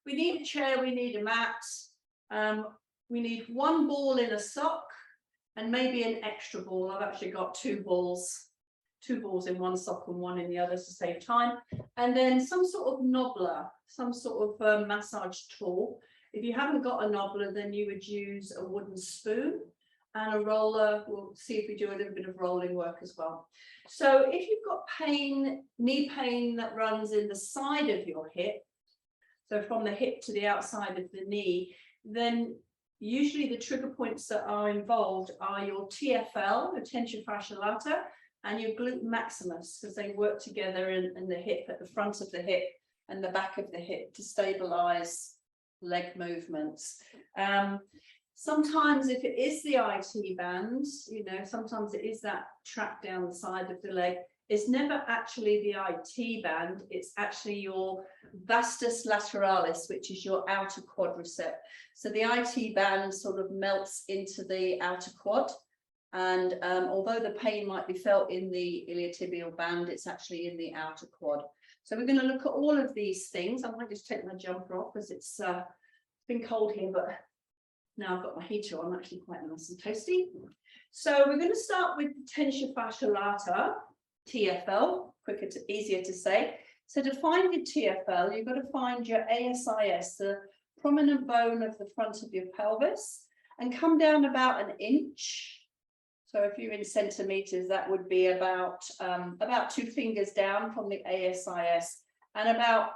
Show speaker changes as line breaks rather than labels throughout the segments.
we need a chair, we need a mat, we need one ball in a sock and maybe an extra ball. I've actually got two balls in one sock and one in the other to save time. And then some sort of knobbler, some sort of massage tool. If you haven't got a knobbler, then you would use a wooden spoon and a roller. We'll see if we do a little bit of rolling work as well. So if you've got pain, knee pain that runs in the side of your hip, so from the hip to the outside of the knee, then usually the trigger points that are involved are your TFL, your tension fascia lata, and your glute maximus, because they work together in the hip, at the front of the hip and the back of the hip, to stabilize leg movements. Sometimes if it is the IT band, you know, sometimes it is that track down the side of the leg. It's never actually the IT band, it's actually your vastus lateralis, which is your outer quadricep. So the IT band sort of melts into the outer quad. And although the pain might be felt in the iliotibial band, it's actually in the outer quad. So we're going to look at all of these things. I might just take my jumper off because it's been cold here, but now I've got my heater on, actually quite nice and toasty. So we're going to start with the tension fascia lata, TFL, easier to say. So to find your TFL, you've got to find your ASIS, the prominent bone of the front of your pelvis, and come down about an inch. So if you're in centimeters, that would be about 2 fingers down from the ASIS and about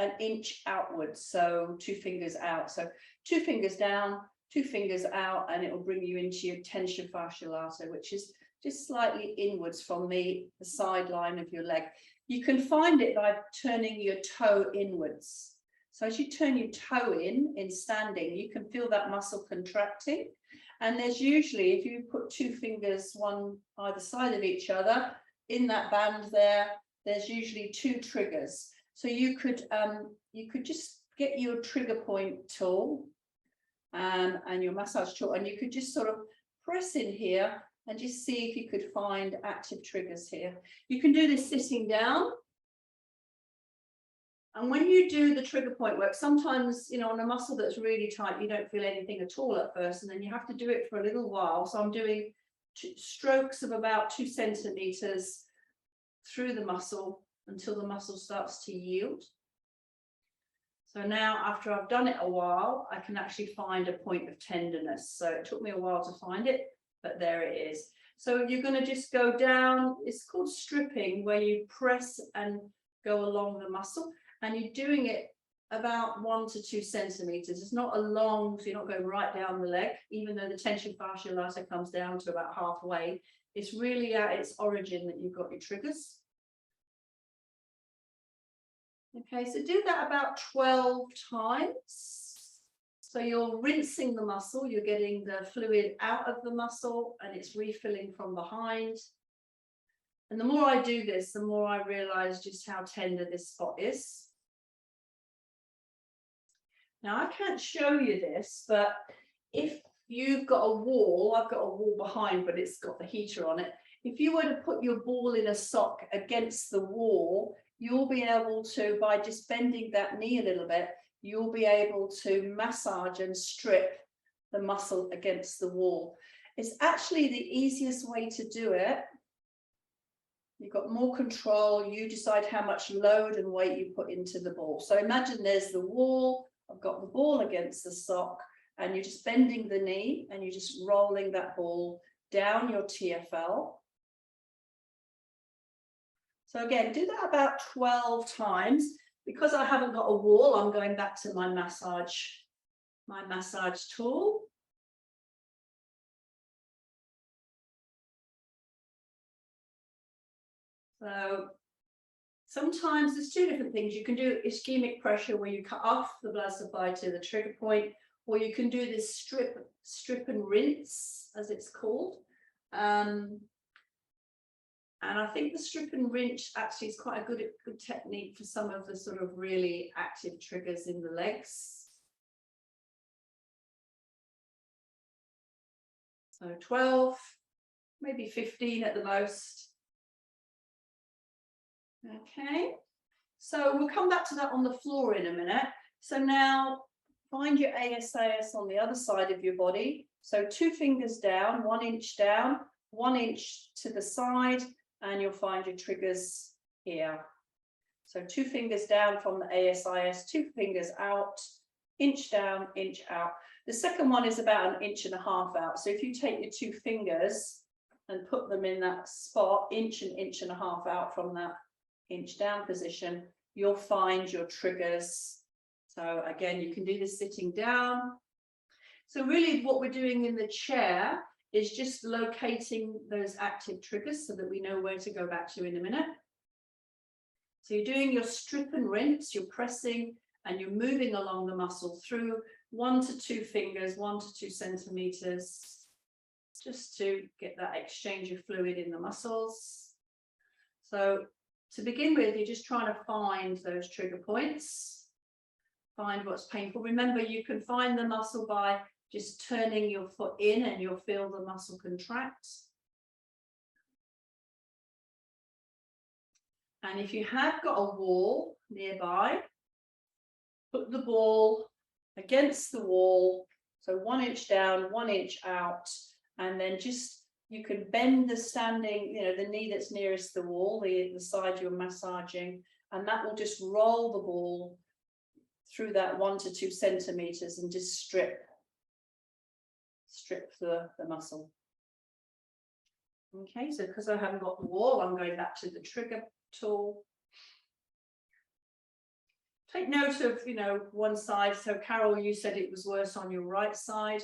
an inch outwards. So 2 fingers out. So 2 fingers down, 2 fingers out, and it will bring you into your tension fascia lata, which is just slightly inwards from the sideline of your leg. You can find it by turning your toe inwards. So as you turn your toe in standing, you can feel that muscle contracting. And there's usually, if you put 2 fingers, one either side of each other, in that band there's usually 2 triggers. So you could just get your trigger point tool and your massage tool, and you could just sort of press in here and just see if you could find active triggers here. You can do this sitting down. And when you do the trigger point work, sometimes, you know, on a muscle that's really tight, you don't feel anything at all at first, and then you have to do it for a little while. So I'm doing strokes of about 2 centimeters through the muscle until the muscle starts to yield. So now, after I've done it a while, I can actually find a point of tenderness. So it took me a while to find it, but there it is. So you're going to just go down. It's called stripping, where you press and go along the muscle. And you're doing it about 1 to 2 centimeters. It's not a long, so you're not going right down the leg, even though the tension fascia lata comes down to about halfway. It's really at its origin that you've got your triggers. Okay, so do that about 12 times. So you're rinsing the muscle, you're getting the fluid out of the muscle, and it's refilling from behind. And the more I do this, the more I realize just how tender this spot is. Now, I can't show you this, but if you've got a wall, I've got a wall behind, but it's got the heater on it. If you were to put your ball in a sock against the wall, you'll be able to, by just bending that knee a little bit, you'll be able to massage and strip the muscle against the wall. It's actually the easiest way to do it. You've got more control. You decide how much load and weight you put into the ball. So imagine there's the wall. I've got the ball against the sock, and you're just bending the knee and you're just rolling that ball down your TFL. So again, do that about 12 times. Because I haven't got a wall, I'm going back to my massage tool. So sometimes there's 2 different things. You can do ischemic pressure, where you cut off the blood supply to the trigger point, or you can do this strip and rinse, as it's called. And I think the strip and rinse actually is quite a good technique for some of the sort of really active triggers in the legs. So 12, maybe 15 at the most. Okay, so we'll come back to that on the floor in a minute. So now find your ASAS on the other side of your body. So 2 fingers down, 1 inch down, 1 inch to the side, and you'll find your triggers here. So 2 fingers down from the ASIS, 2 fingers out, inch down, inch out. The second one is about 1.5 inches out. So if you take your 2 fingers and put them in that spot, 1 inch and 1.5 inches out from that inch down position, you'll find your triggers. So again, you can do this sitting down. So really what we're doing in the chair is just locating those active triggers so that we know where to go back to in a minute. So you're doing your strip and rinse, you're pressing and you're moving along the muscle through 1 to 2 fingers, 1 to 2 centimeters, just to get that exchange of fluid in the muscles. So to begin with, you're just trying to find those trigger points, find what's painful. Remember, you can find the muscle by just turning your foot in and you'll feel the muscle contract. And if you have got a wall nearby, put the ball against the wall, so 1 inch down, 1 inch out, and then just, you can bend the standing, the knee that's nearest the wall, the side you're massaging, and that will just roll the ball through that 1 to 2 centimeters and just strip the muscle. Okay, so because I haven't got the wall, I'm going back to the trigger tool. Take note of, one side. So Carol, you said it was worse on your right side.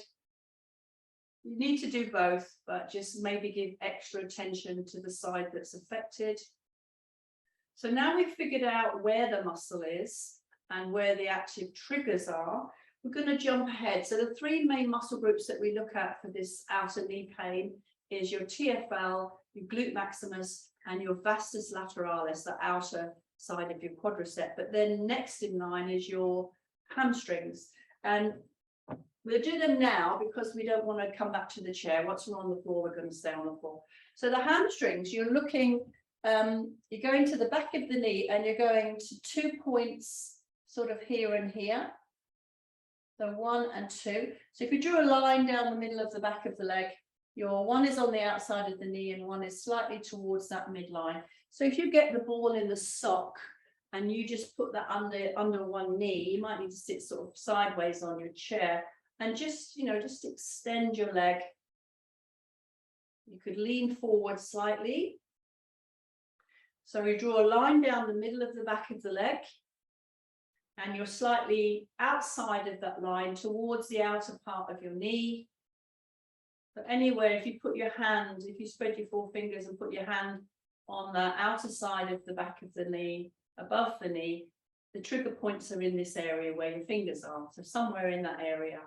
You need to do both, but just maybe give extra attention to the side that's affected. So now we've figured out where the muscle is and where the active triggers are. We're going to jump ahead. So the 3 main muscle groups that we look at for this outer knee pain is your TFL, your glute maximus, and your vastus lateralis, the outer side of your quadricep. But then next in line is your hamstrings. And we'll do them now because we don't want to come back to the chair. Once we're on the floor, we're going to stay on the floor. So the hamstrings, you're looking, you're going to the back of the knee and you're going to 2 points sort of here and here. So 1 and 2. So if you drew a line down the middle of the back of the leg, your 1 is on the outside of the knee and 1 is slightly towards that midline. So if you get the ball in the sock and you just put that under one knee, you might need to sit sort of sideways on your chair and just extend your leg. You could lean forward slightly. So we draw a line down the middle of the back of the leg and you're slightly outside of that line towards the outer part of your knee. So anywhere, if you put your hand, if you spread your 4 fingers and put your hand on the outer side of the back of the knee, above the knee, the trigger points are in this area where your fingers are. So somewhere in that area.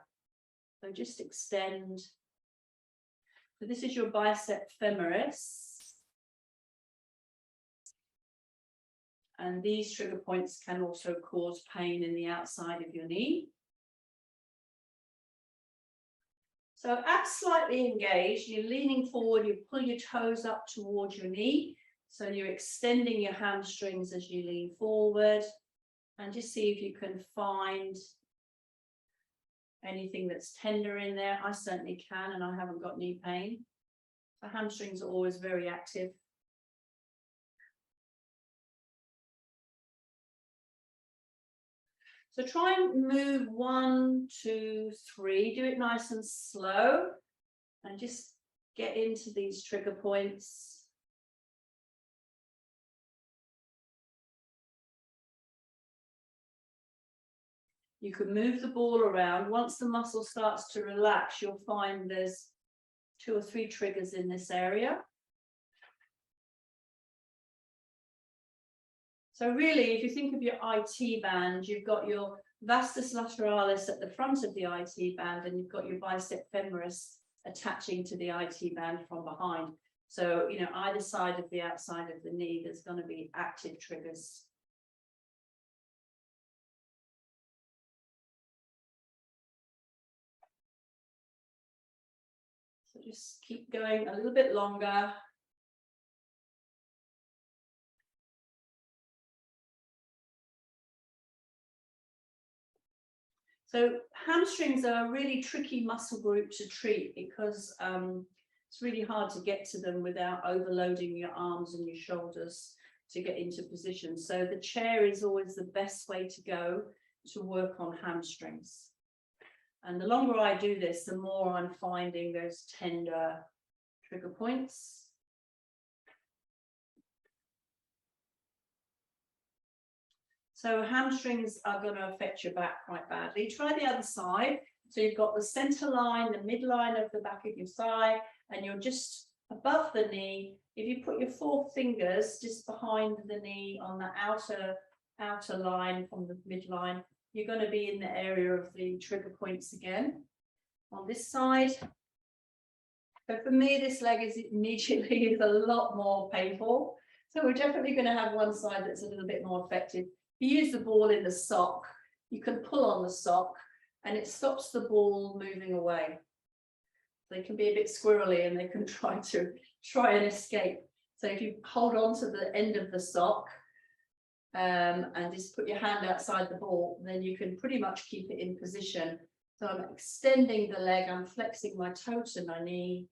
So just extend. So this is your bicep femoris. And these trigger points can also cause pain in the outside of your knee. So abs slightly engaged, you're leaning forward, you pull your toes up towards your knee. So you're extending your hamstrings as you lean forward. And just see if you can find anything that's tender in there. I certainly can, and I haven't got knee pain. The hamstrings are always very active. So try and move 1, 2, 3. Do it nice and slow and just get into these trigger points. You can move the ball around. Once the muscle starts to relax, you'll find there's 2 or 3 triggers in this area. So really, if you think of your IT band, you've got your vastus lateralis at the front of the IT band, and you've got your bicep femoris attaching to the IT band from behind. So, either side of the outside of the knee, there's going to be active triggers. So just keep going a little bit longer. So hamstrings are a really tricky muscle group to treat because it's really hard to get to them without overloading your arms and your shoulders to get into position. So the chair is always the best way to go to work on hamstrings. And the longer I do this, the more I'm finding those tender trigger points. So hamstrings are going to affect your back quite badly. Try the other side. So you've got the center line, the midline of the back of your thigh, and you're just above the knee. If you put your 4 fingers just behind the knee on the outer line from the midline, you're going to be in the area of the trigger points again. On this side, so for me, this leg is immediately a lot more painful. So we're definitely going to have one side that's a little bit more affected. If you use the ball in the sock, you can pull on the sock and it stops the ball moving away. They can be a bit squirrely and they can try and escape. So if you hold on to the end of the sock and just put your hand outside the ball, then you can pretty much keep it in position. So I'm extending the leg, I'm flexing my toe to my knee.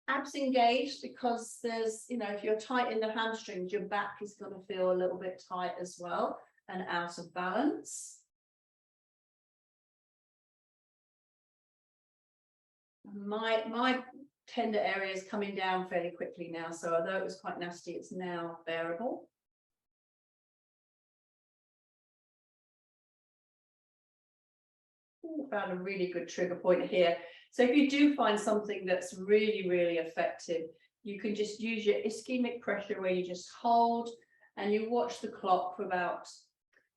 Abs engaged because there's, if you're tight in the hamstrings, your back is going to feel a little bit tight as well and out of balance. My tender area is coming down fairly quickly now, so although it was quite nasty, it's now bearable. Ooh, found a really good trigger point here. So if you do find something that's really, really effective, you can just use your ischemic pressure where you just hold and you watch the clock for about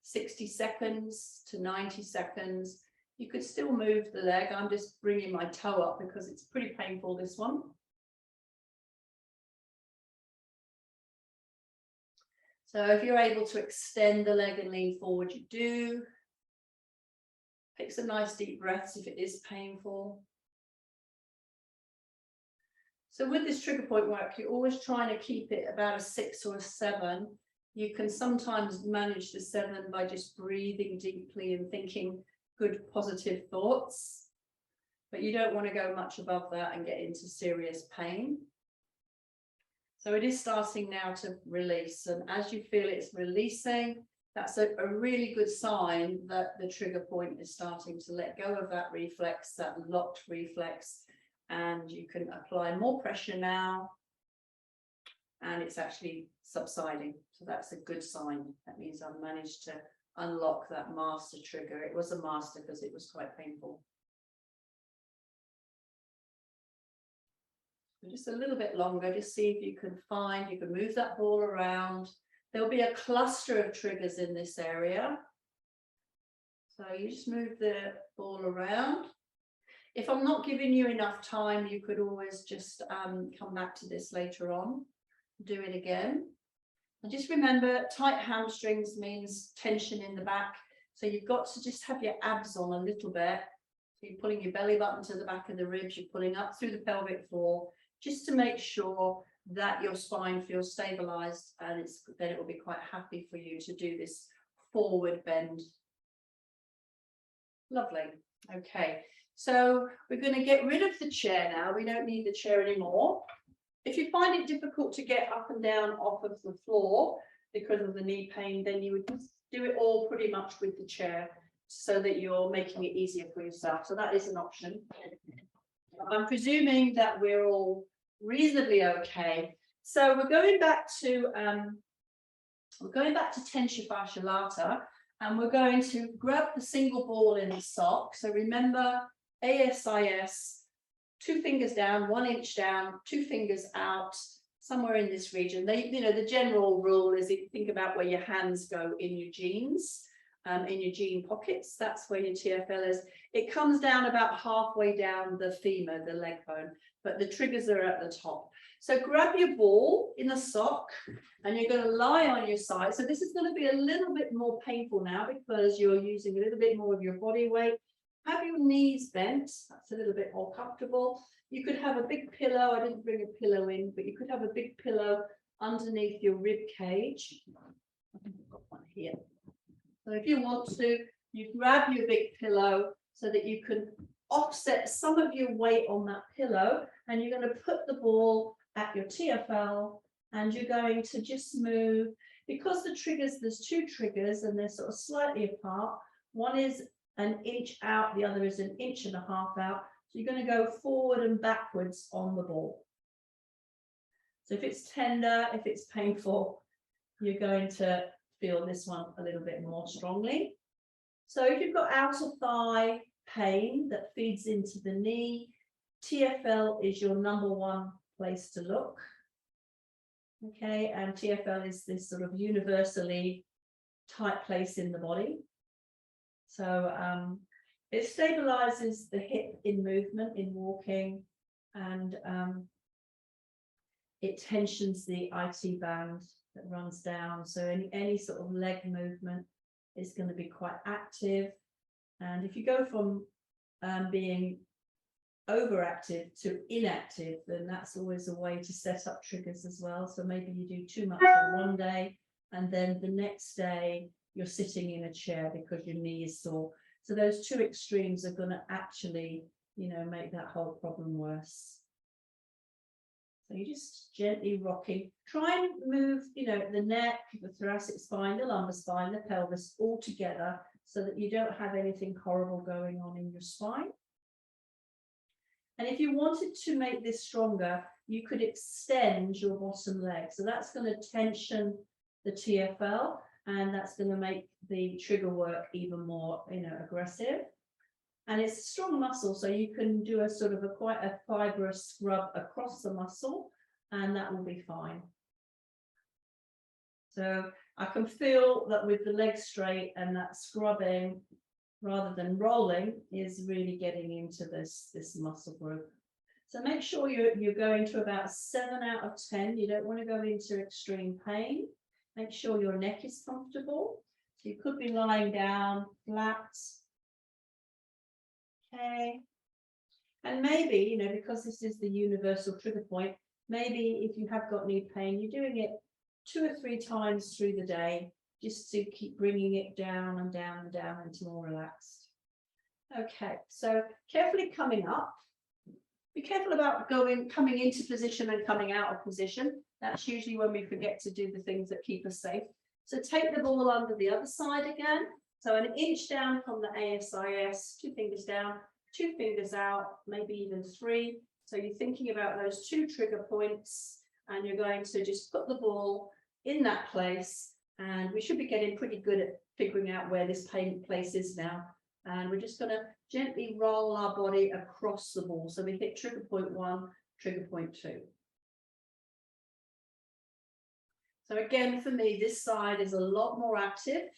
60 seconds to 90 seconds. You could still move the leg. I'm just bringing my toe up because it's pretty painful, this one. So if you're able to extend the leg and lean forward, you do. Take some nice deep breaths if it is painful. So with this trigger point work, you're always trying to keep it about a 6 or a 7. You can sometimes manage the 7 by just breathing deeply and thinking good positive thoughts, but you don't want to go much above that and get into serious pain. So it is starting now to release, and as you feel it's releasing, that's a really good sign that the trigger point is starting to let go of that reflex, that locked reflex, and you can apply more pressure now and it's actually subsiding. So that's a good sign. That means I've managed to unlock that master trigger. It was a master because it was quite painful. Just a little bit longer, just see if you can move that ball around. There'll be a cluster of triggers in this area. So you just move the ball around. If I'm not giving you enough time, you could always just come back to this later on, do it again. And just remember, tight hamstrings means tension in the back. So you've got to just have your abs on a little bit. So you're pulling your belly button to the back of the ribs, you're pulling up through the pelvic floor, just to make sure that your spine feels stabilized, and then it will be quite happy for you to do this forward bend. Lovely. Okay, so we're going to get rid of the chair now. We don't need the chair anymore. If you find it difficult to get up and down off of the floor because of the knee pain, then you would do it all pretty much with the chair so that you're making it easier for yourself. So that is an option. I'm presuming that we're all reasonably okay. So we're going back to tension fascia lata, and we're going to grab the single ball in the sock. So remember, ASIS, 2 fingers down, 1 inch down, 2 fingers out, somewhere in this region. The general rule is if you think about where your hands go in your jeans, in your jean pockets, that's where your TFL is. It comes down about halfway down the femur, the leg bone, but the triggers are at the top. So grab your ball in a sock and you're going to lie on your side. So this is going to be a little bit more painful now because you're using a little bit more of your body weight. Have your knees bent. That's a little bit more comfortable. You could have a big pillow. I didn't bring a pillow in, but you could have a big pillow underneath your rib cage. I think I've got one here. So if you want to, You grab your big pillow so that you can offset some of your weight on that pillow, and you're going to put the ball at your TFL, and you're going to just move, because the triggers, there's two triggers and they're sort of slightly apart. One is an inch out, the other is an inch and a half out. So you're going to go forward and backwards on the ball. So if it's tender, if it's painful, you're going to feel this one a little bit more strongly. So if you've got outer thigh pain that feeds into the knee, TFL is your #1 place to look. Okay, and TFL is this sort of universally tight place in the body. So it stabilizes the hip in movement, in walking, and it tensions the IT band that runs down. So any sort of leg movement is going to be quite active. And if you go from being overactive to inactive, then that's always a way to set up triggers as well. So maybe you do too much on one day, and then the next day you're sitting in a chair because your knee is sore. So those two extremes are going to actually, make that whole problem worse. So you're just gently rocking. Try and move, the neck, the thoracic spine, the lumbar spine, the pelvis all together so that you don't have anything horrible going on in your spine. And if you wanted to make this stronger, you could extend your bottom leg. So that's going to tension the TFL, and that's going to make the trigger work even more, aggressive. And it's a strong muscle, so you can do a sort of quite a fibrous scrub across the muscle, and that will be fine. So I can feel that with the leg straight and that scrubbing, rather than rolling, is really getting into this muscle group. So make sure you're going to about 7 out of 10. You don't want to go into extreme pain. Make sure your neck is comfortable. So you could be lying down flat. Okay. And maybe, because this is the universal trigger point, maybe if you have got knee pain, you're doing it 2 or 3 times through the day, just to keep bringing it down and down and down into more relaxed. Okay, so carefully coming up. Be careful about coming into position and coming out of position. That's usually when we forget to do the things that keep us safe. So take the ball under the other side again. So an inch down from the ASIS, 2 fingers down, 2 fingers out, maybe even 3. So you're thinking about those 2 trigger points, and you're going to just put the ball in that place. And we should be getting pretty good at figuring out where this pain place is now. And we're just going to gently roll our body across the ball. So we hit trigger point 1, trigger point 2. So again, for me, this side is a lot more active.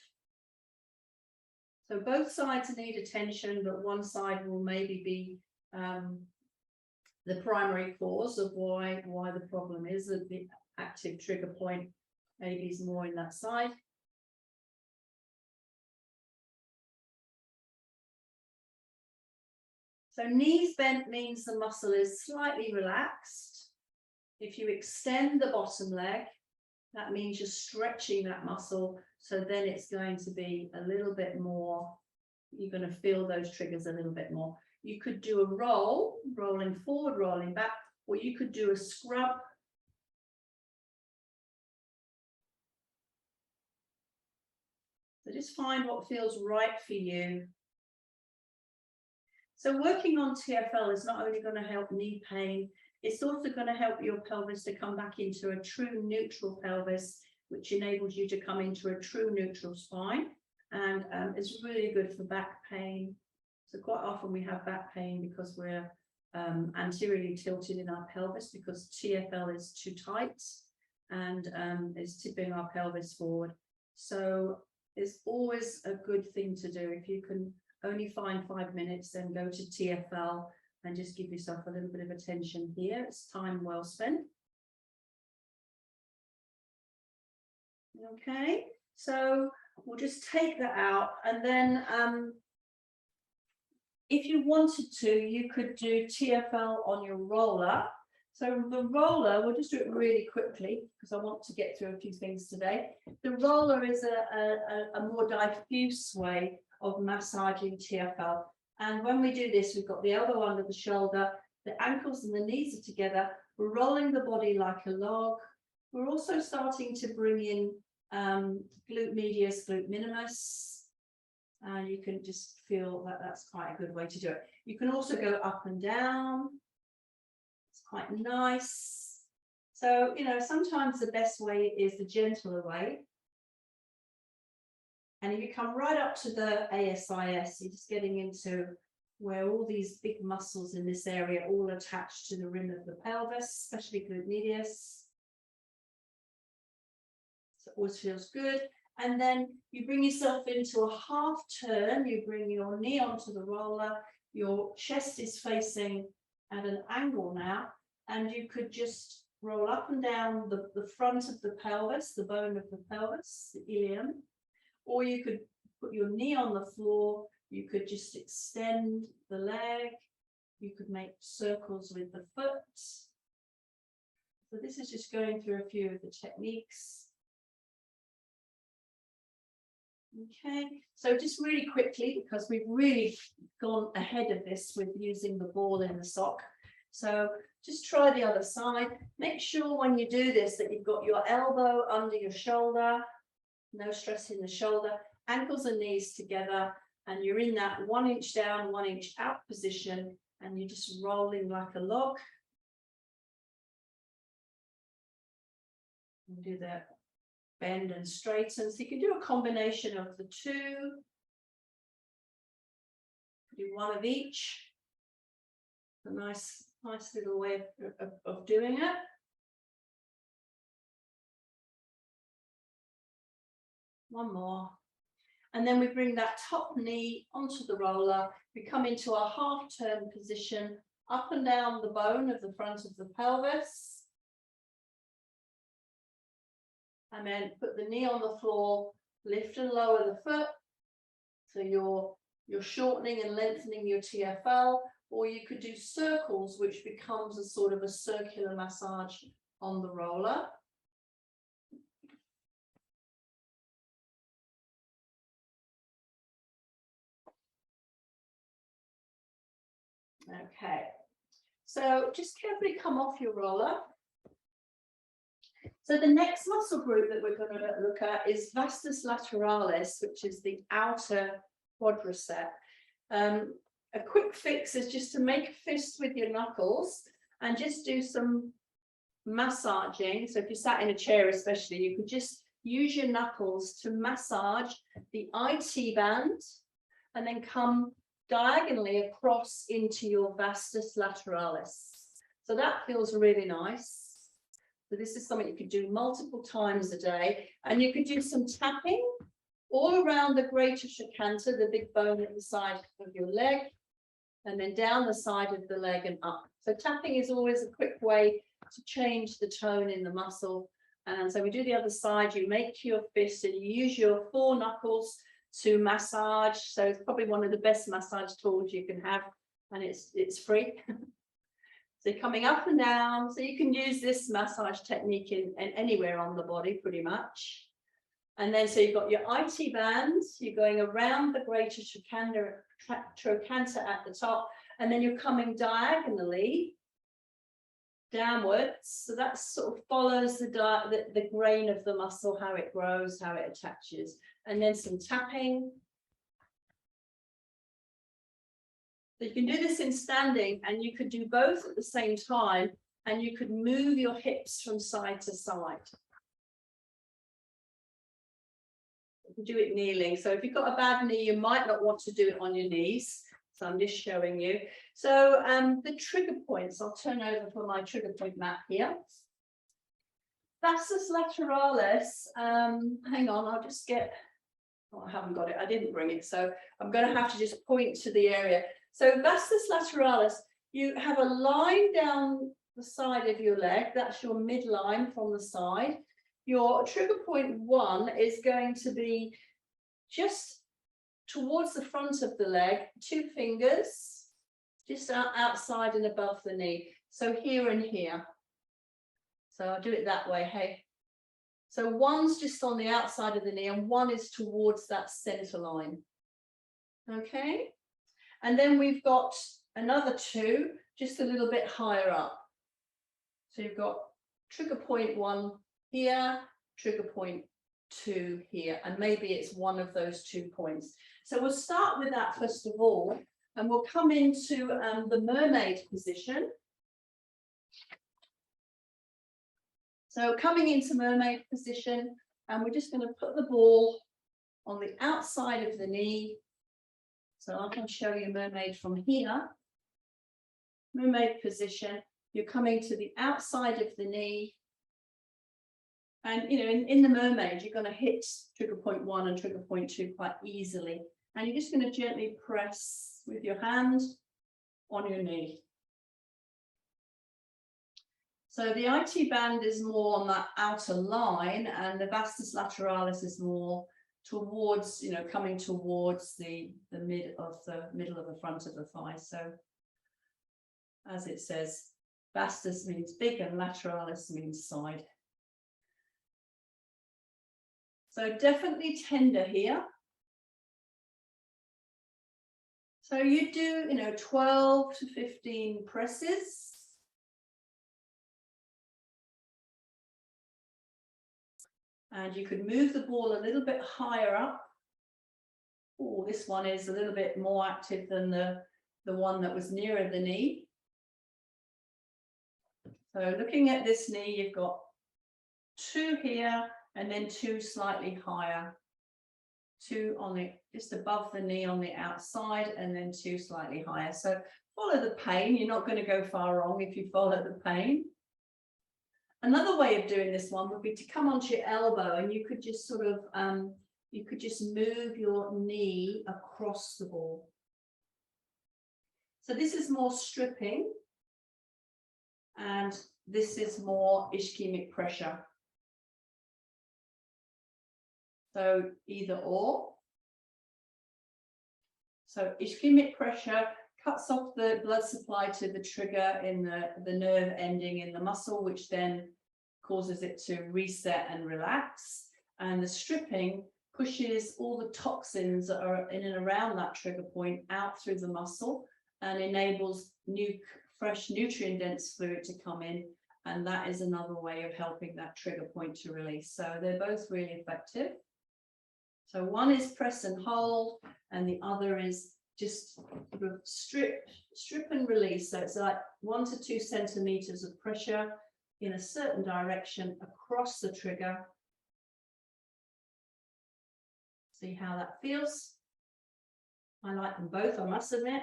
So both sides need attention, but one side will maybe be the primary cause of why the problem is that the active trigger point maybe is more in that side. So knees bent means the muscle is slightly relaxed. If you extend the bottom leg, that means you're stretching that muscle. So then it's going to be a little bit more, you're going to feel those triggers a little bit more. You could do a roll, rolling forward, rolling back, or you could do a scrub. So just find what feels right for you. So working on TFL is not only going to help knee pain, it's also going to help your pelvis to come back into a true neutral pelvis, which enables you to come into a true neutral spine. And it's really good for back pain. So quite often we have back pain because we're anteriorly tilted in our pelvis because TFL is too tight and is tipping our pelvis forward. So it's always a good thing to do. If you can only find 5 minutes, then go to TFL and just give yourself a little bit of attention here. It's time well spent. Okay, so we'll just take that out, and then if you wanted to, you could do TFL on your roller. So the roller, we'll just do it really quickly because I want to get through a few things today. The roller is a more diffuse way of massaging TFL. And when we do this, we've got the elbow under the shoulder, the ankles and the knees are together, we're rolling the body like a log. We're also starting to bring in glute medius, glute minimus, and you can just feel that that's quite a good way to do it. You can also go up and down. It's quite nice. So, you know, sometimes the best way is the gentler way. And if you come right up to the ASIS, you're just getting into where all these big muscles in this area all attached to the rim of the pelvis, especially glute medius. So it always feels good. And then you bring yourself into a half turn. You bring your knee onto the roller. Your chest is facing at an angle now. And you could just roll up and down the front of the pelvis, the bone of the pelvis, the ilium. Or you could put your knee on the floor. You could just extend the leg. You could make circles with the foot. So this is just going through a few of the techniques. Okay, so just really quickly, because we've really gone ahead of this with using the ball in the sock. So just try the other side. Make sure when you do this that you've got your elbow under your shoulder, no stress in the shoulder, ankles and knees together, and you're in that 1 inch down, 1 inch out position, and you're just rolling like a log. And do that. Bend and straighten. So you can do a combination of the two. Do one of each. A nice little way of doing it. One more. And then we bring that top knee onto the roller. We come into our half turn position, up and down the bone of the front of the pelvis. And then put the knee on the floor, lift and lower the foot. So you're shortening and lengthening your TFL, or you could do circles, which becomes a sort of a circular massage on the roller. Okay, so just carefully come off your roller. So the next muscle group that we're going to look at is vastus lateralis, which is the outer quadricep. A quick fix is just to make a fist with your knuckles and just do some massaging. So if you sat in a chair especially, you could just use your knuckles to massage the IT band and then come diagonally across into your vastus lateralis. So that feels really nice. So this is something you could do multiple times a day, and you could do some tapping all around the greater trochanter, the big bone at the side of your leg, and then down the side of the leg and up. So tapping is always a quick way to change the tone in the muscle. And so we do the other side, you make your fist and you use your 4 knuckles to massage. So it's probably one of the best massage tools you can have, and it's free. So coming up and down, so you can use this massage technique in anywhere on the body pretty much. And then so you've got your IT bands, you're going around the greater trochanter at the top, and then you're coming diagonally downwards. So that sort of follows the grain of the muscle, how it grows, how it attaches. And then some tapping. So you can do this in standing, and you could do both at the same time, and you could move your hips from side to side. You can do it kneeling. So if you've got a bad knee, you might not want to do it on your knees. So I'm just showing you. So the trigger points, I'll turn over for my trigger point map here. Vastus lateralis, hang on, I'll just get, oh, I haven't got it, I didn't bring it. So I'm going to have to just point to the area. So vastus lateralis, you have a line down the side of your leg. That's your midline from the side. Your trigger point 1 is going to be just towards the front of the leg, 2 fingers, just outside and above the knee. So here and here. So I'll do it that way, hey. So 1's just on the outside of the knee and 1 is towards that center line. Okay, and then we've got another two just a little bit higher up. So you've got trigger point 1 here, trigger point 2 here, and maybe it's one of those 2 points. So we'll start with that first of all, and we'll come into the mermaid position. So coming into mermaid position, and we're just going to put the ball on the outside of the knee. So I can show you mermaid from here. Mermaid position, you're coming to the outside of the knee. And, you know, in the mermaid, you're going to hit trigger point 1 and trigger point 2 quite easily. And you're just going to gently press with your hand on your knee. So the IT band is more on that outer line, and the vastus lateralis is more towards, you know, coming towards the middle of the front of the thigh. So as it says, vastus means big and lateralis means side. So definitely tender here. So you do, you know, 12 to 15 presses. And you could move the ball a little bit higher up. Oh, this one is a little bit more active than the one that was nearer the knee. So looking at this knee, you've got 2 here and then 2 slightly higher. 2 on the just above the knee on the outside, and then 2 slightly higher. So follow the pain. You're not going to go far wrong if you follow the pain. Another way of doing this one would be to come onto your elbow, and you could just sort of you could just move your knee across the ball. So this is more stripping, and this is more ischemic pressure. So either or. So ischemic pressure cuts off the blood supply to the trigger in the nerve ending in the muscle, which then causes it to reset and relax. And the stripping pushes all the toxins that are in and around that trigger point out through the muscle and enables fresh nutrient-dense fluid to come in. And that is another way of helping that trigger point to release. So they're both really effective. So one is press and hold, and the other is just sort of strip and release. So it's like 1 to 2 centimeters of pressure in a certain direction across the trigger. See how that feels. I like them both, I must admit.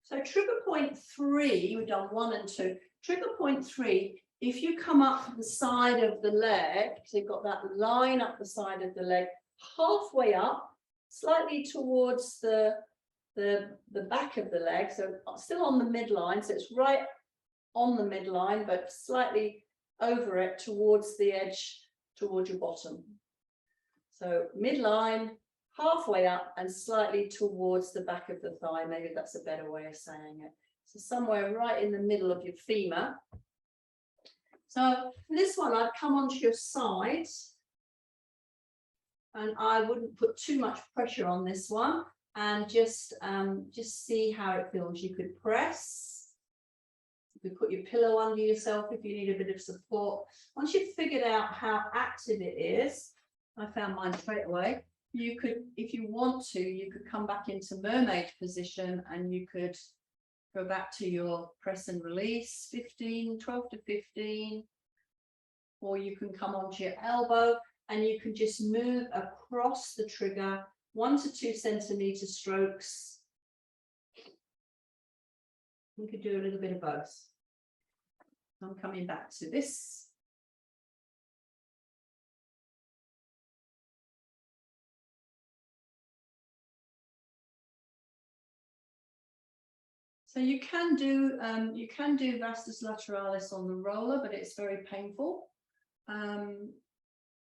So trigger point 3, we've done 1 and 2. Trigger point 3, if you come up the side of the leg, so you've got that line up the side of the leg, halfway up, slightly towards the back of the leg, so still on the midline, so it's right on the midline, but slightly over it towards the edge, towards your bottom. So midline, halfway up, and slightly towards the back of the thigh. Maybe that's a better way of saying it. So somewhere right in the middle of your femur. So for this one, I'd come onto your side, and I wouldn't put too much pressure on this one, and just see how it feels. You could press, you could put your pillow under yourself if you need a bit of support. Once you've figured out how active it is, I found mine straight away. You could, if you want to, you could come back into mermaid position, and you could go back to your press and release, 12 to 15, or you can come onto your elbow and you can just move across the trigger, 1 to 2 centimeter strokes. You could do a little bit of both. I'm coming back to this. So you can do vastus lateralis on the roller, but it's very painful.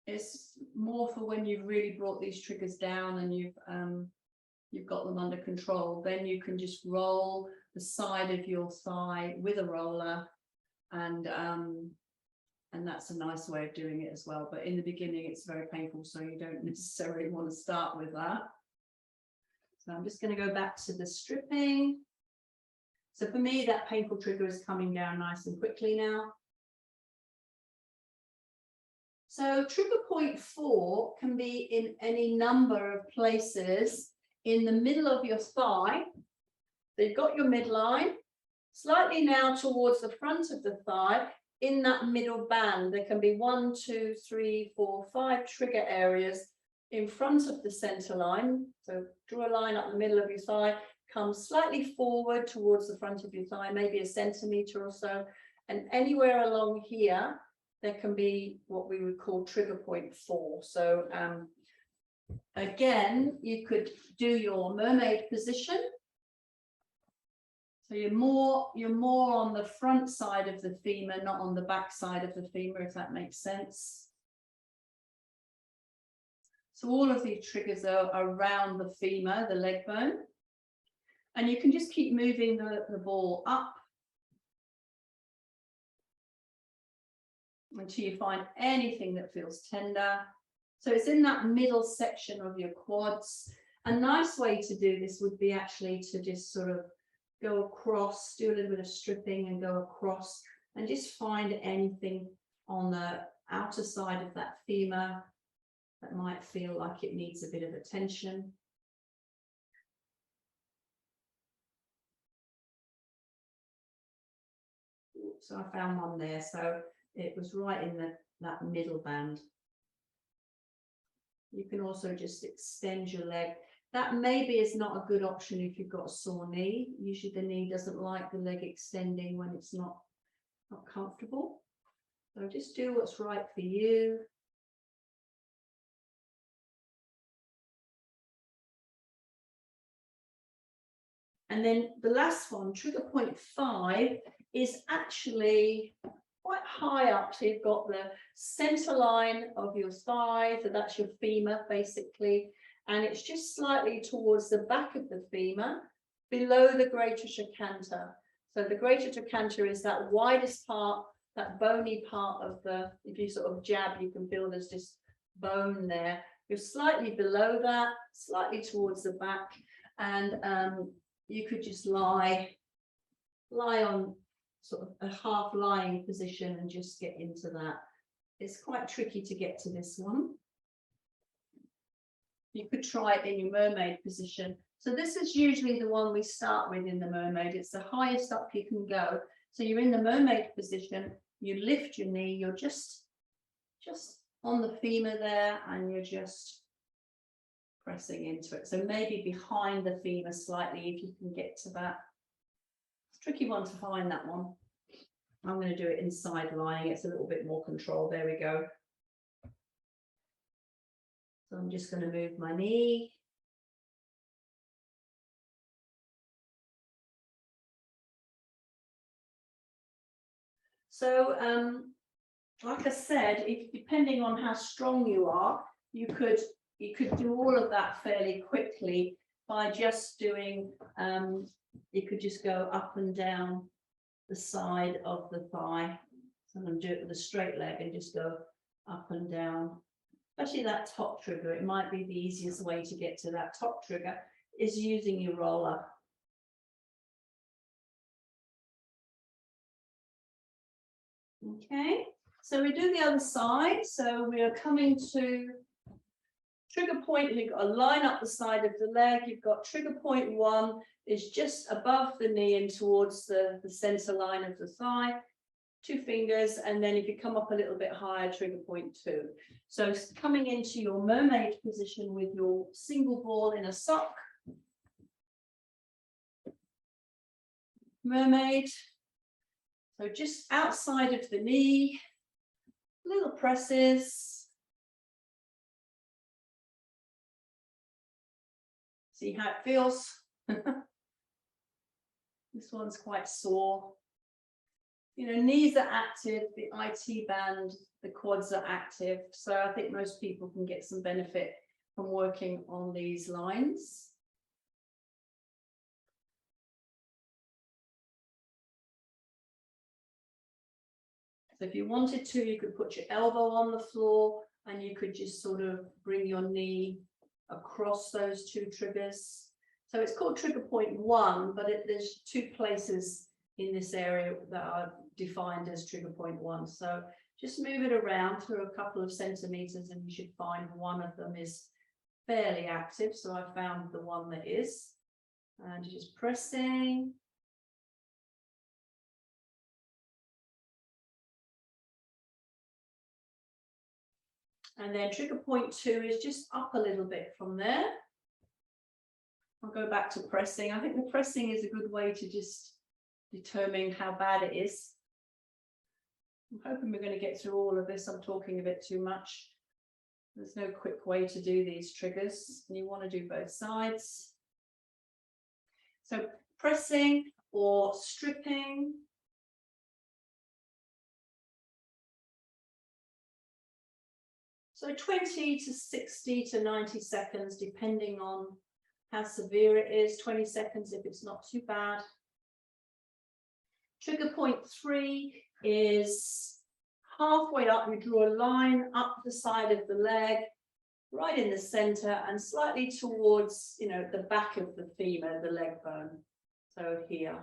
It's more for when you've really brought these triggers down and you've got them under control. Then you can just roll the side of your thigh with a roller, and And that's a nice way of doing it as well. But in the beginning, it's very painful, so you don't necessarily want to start with that. So I'm just going to go back to the stripping. So for me, that painful trigger is coming down nice and quickly now. So trigger point 4 can be in any number of places in the middle of your thigh. So you've got your midline, slightly now towards the front of the thigh. In that middle band, there can be 1, 2, 3, 4, 5 trigger areas in front of the center line. So draw a line up the middle of your thigh, come slightly forward towards the front of your thigh, maybe a centimeter or so. And anywhere along here, there can be what we would call trigger point 4. So again, you could do your mermaid position. So you're more on the front side of the femur, not on the back side of the femur, if that makes sense. So all of these triggers are around the femur, the leg bone. And you can just keep moving the ball up until you find anything that feels tender. So it's in that middle section of your quads. A nice way to do this would be actually to just sort of go across, do a little bit of stripping and go across and just find anything on the outer side of that femur that might feel like it needs a bit of attention. So I found one there, so it was right in that middle band. You can also just extend your leg. That maybe is not a good option if you've got a sore knee. Usually the knee doesn't like the leg extending when it's not comfortable. So just do what's right for you. And then the last one, trigger point 5, is actually quite high up. So you've got the center line of your thigh, so that's your femur basically. And it's just slightly towards the back of the femur, below the greater trochanter. So the greater trochanter is that widest part, that bony part of the, if you sort of jab, you can feel there's this bone there. You're slightly below that, slightly towards the back. And you could just lie on sort of a half lying position and just get into that. It's quite tricky to get to this one. You could try it in your mermaid position. So this is usually the one we start with in the mermaid. It's the highest up you can go. So you're in the mermaid position, you lift your knee, you're just on the femur there, and you're just pressing into it. So maybe behind the femur slightly, if you can get to that. It's a tricky one to find, that one. I'm going to do it inside lying. It's a little bit more control. There we go. So I'm just going to move my knee. So, like I said, depending on how strong you are, you could do all of that fairly quickly by just doing, you could just go up and down the side of the thigh. So I'm going to do it with a straight leg and just go up and down. Especially that top trigger, it might be the easiest way to get to that top trigger is using your roller. Okay, so we do the other side. So we are coming to trigger point. You've got a line up the side of the leg. You've got trigger point 1 is just above the knee and towards the center line of the thigh. 2 fingers, and then if you come up a little bit higher, trigger point 2. So coming into your mermaid position with your single ball in a sock. Mermaid. So just outside of the knee, little presses. See how it feels. This one's quite sore. You know, knees are active, the IT band, the quads are active. So I think most people can get some benefit from working on these lines. So if you wanted to, you could put your elbow on the floor and you could just sort of bring your knee across those two triggers. So it's called trigger point 1, but there's 2 places in this area that are defined as trigger point 1. So just move it around through a couple of centimeters and you should find one of them is fairly active. So I found the one that is, and just pressing. And then trigger point 2 is just up a little bit from there. I'll go back to pressing. I think the pressing is a good way to just determine how bad it is. I'm hoping we're going to get through all of this. I'm talking a bit too much. There's no quick way to do these triggers, and you want to do both sides. So pressing or stripping. So 20 to 60 to 90 seconds, depending on how severe it is. 20 seconds if it's not too bad. Trigger point 3 is halfway up. You draw a line up the side of the leg, right in the center, and slightly towards, the back of the femur, the leg bone. So here.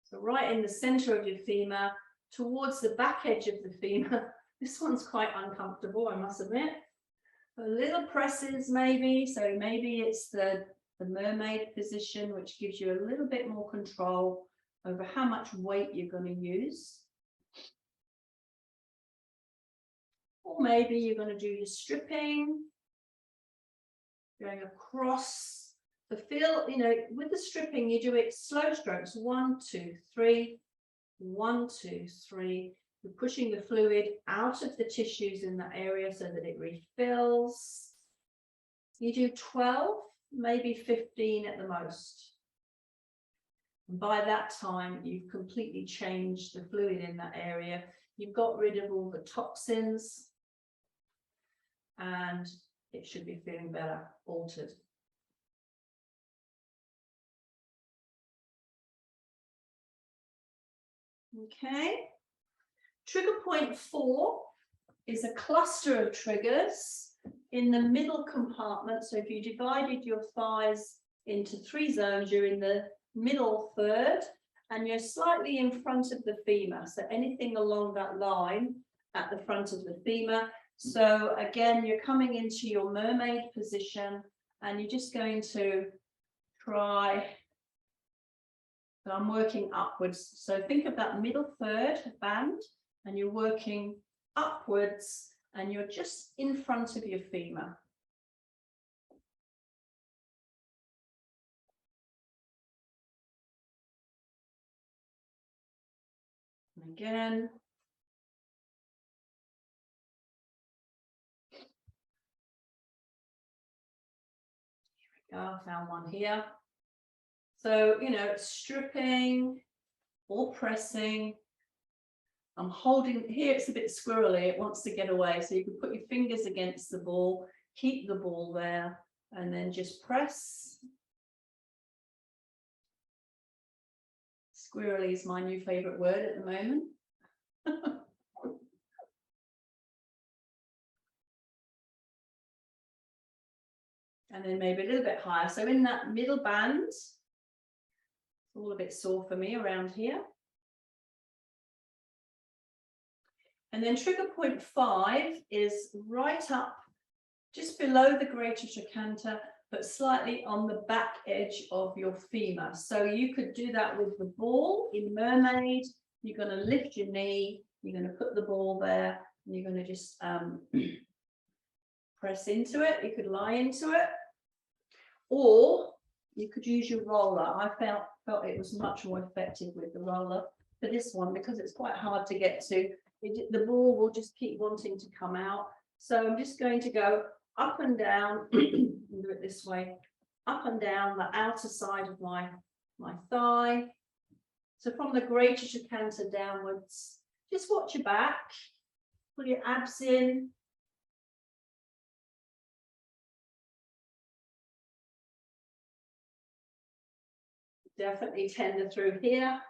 So right in the center of your femur, towards the back edge of the femur. This one's quite uncomfortable, I must admit. A little presses maybe, so maybe it's the mermaid position, which gives you a little bit more control over how much weight you're going to use. Or maybe you're going to do your stripping, going across. The feel, with the stripping, you do it slow strokes. 1, 2, 3, 1, 2, 3. You're pushing the fluid out of the tissues in that area so that it refills. You do 12, maybe 15 at the most. And by that time, you've completely changed the fluid in that area. You've got rid of all the toxins, and it should be feeling better, altered. Okay. Trigger point 4 is a cluster of triggers in the middle compartment. So if you divided your thighs into 3 zones, you're in the middle third, and you're slightly in front of the femur. So anything along that line at the front of the femur. So again, you're coming into your mermaid position, and you're just going to try. So I'm working upwards. So think of that middle third band, and you're working upwards, and you're just in front of your femur. And again. Here we go, I found one here. So, stripping or pressing. I'm holding here, it's a bit squirrely, it wants to get away. So you can put your fingers against the ball, keep the ball there, and then just press. Squirrely is my new favorite word at the moment. And then maybe a little bit higher. So in that middle band, it's all a bit sore for me around here. And then trigger point 5 is right up, just below the greater trochanter, but slightly on the back edge of your femur. So you could do that with the ball in mermaid. You're going to lift your knee, you're going to put the ball there, and you're going to just press into it. You could lie into it, or you could use your roller. I felt it was much more effective with the roller for this one, because it's quite hard to get to. The ball will just keep wanting to come out. So I'm just going to go up and down, do it this way, up and down the outer side of my thigh. So from the greater trochanter downwards, just watch your back, pull your abs in. Definitely tender through here.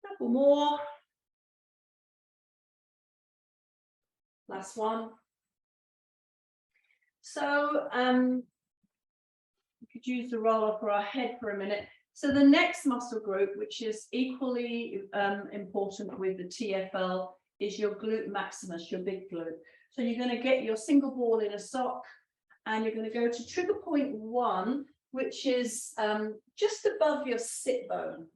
Couple more. Last one. So we could use the roller for our head for a minute. So the next muscle group, which is equally important with the TFL, is your glute maximus, your big glute. So you're going to get your single ball in a sock, and you're going to go to trigger point 1, which is just above your sit bone.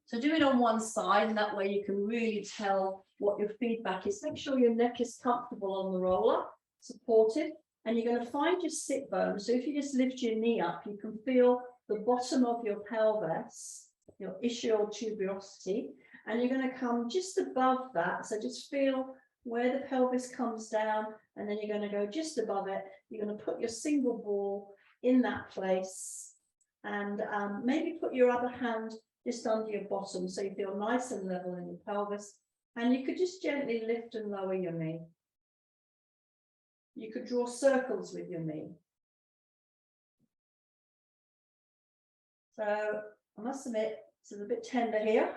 So do it on one side, and that way you can really tell what your feedback is. Make sure your neck is comfortable on the roller, supported, and you're going to find your sit bone. So if you just lift your knee up, you can feel the bottom of your pelvis, your ischial tuberosity, and you're going to come just above that. So just feel where the pelvis comes down, and then you're going to go just above it. You're going to put your single ball in that place, and maybe put your other hand just under your bottom so you feel nice and level in your pelvis. And you could just gently lift and lower your knee. You could draw circles with your knee. So I must admit, it's a bit tender here.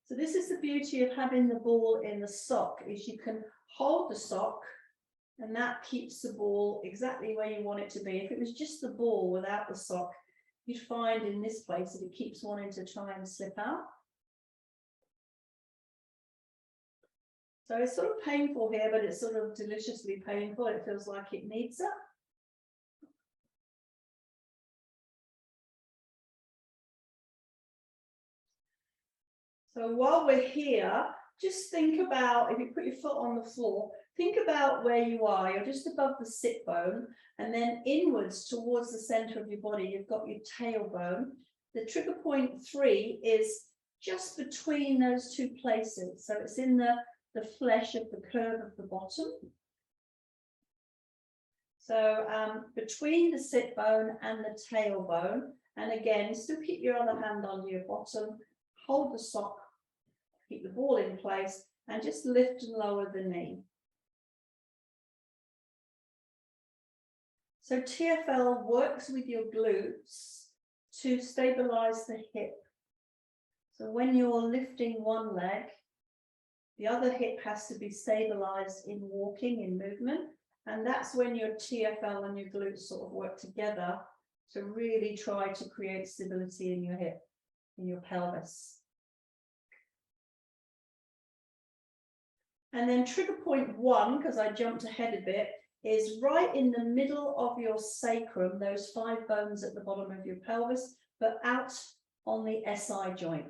So this is the beauty of having the ball in the sock, is you can hold the sock, and that keeps the ball exactly where you want it to be. If it was just the ball without the sock, you'd find in this place that it keeps wanting to try and slip out. So it's sort of painful here, but it's sort of deliciously painful. It feels like it needs it. So while we're here, just think about, if you put your foot on the floor, think about where you are. You're just above the sit bone, and then inwards towards the center of your body, you've got your tailbone. The trigger point 3 is just between those two places. So it's in the flesh of the curve of the bottom. So between the sit bone and the tailbone, and again, still keep your other hand under your bottom, hold the sock, keep the ball in place, and just lift and lower the knee. So TFL works with your glutes to stabilize the hip. So when you're lifting one leg, the other hip has to be stabilized in walking, in movement. And that's when your TFL and your glutes sort of work together to really try to create stability in your hip, in your pelvis. And then trigger point 1, because I jumped ahead a bit, is right in the middle of your sacrum, those 5 bones at the bottom of your pelvis, but out on the SI joint.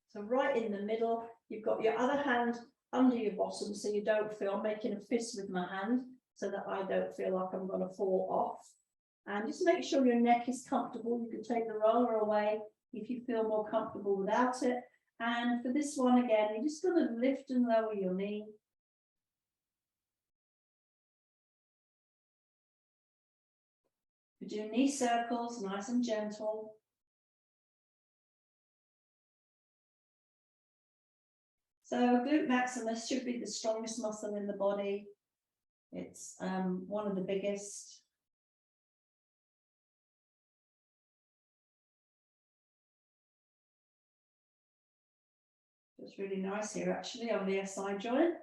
So right in the middle, you've got your other hand under your bottom, so you don't feel, I'm making a fist with my hand so that I don't feel like I'm going to fall off. And just make sure your neck is comfortable. You can take the roller away if you feel more comfortable without it. And for this one, again, you're just going to lift and lower your knee. You do knee circles, nice and gentle. So glute maximus should be the strongest muscle in the body. It's one of the biggest. It's really nice here, actually, on the SI joint.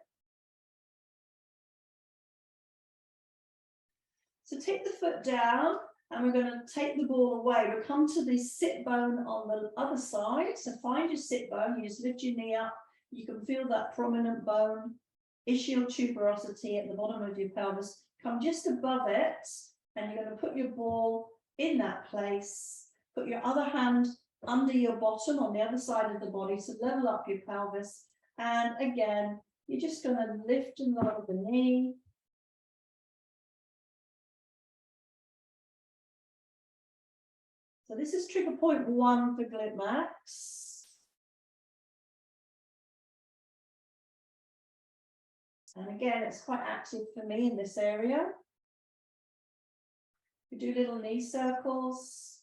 So take the foot down, and we're going to take the ball away. We'll come to the sit bone on the other side. So find your sit bone. You just lift your knee up. You can feel that prominent bone, ischial tuberosity at the bottom of your pelvis. Come just above it, and you're going to put your ball in that place. Put your other hand under your bottom on the other side of the body, so level up your pelvis. And again, you're just going to lift and lower the knee. So this is trigger point 1 for glute max. And again, it's quite active for me in this area. We do little knee circles.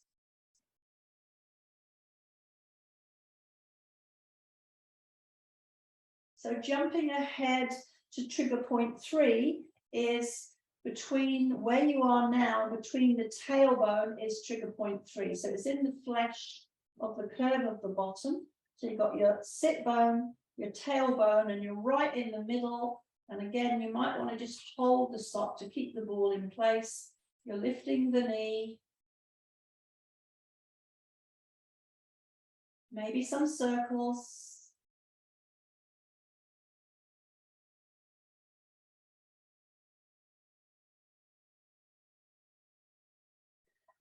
So jumping ahead to trigger point 3 is between where you are now, between the tailbone is trigger point 3. So it's in the flesh of the curve of the bottom. So you've got your sit bone, your tailbone, and you're right in the middle. And again, you might want to just hold the sock to keep the ball in place. You're lifting the knee. Maybe some circles.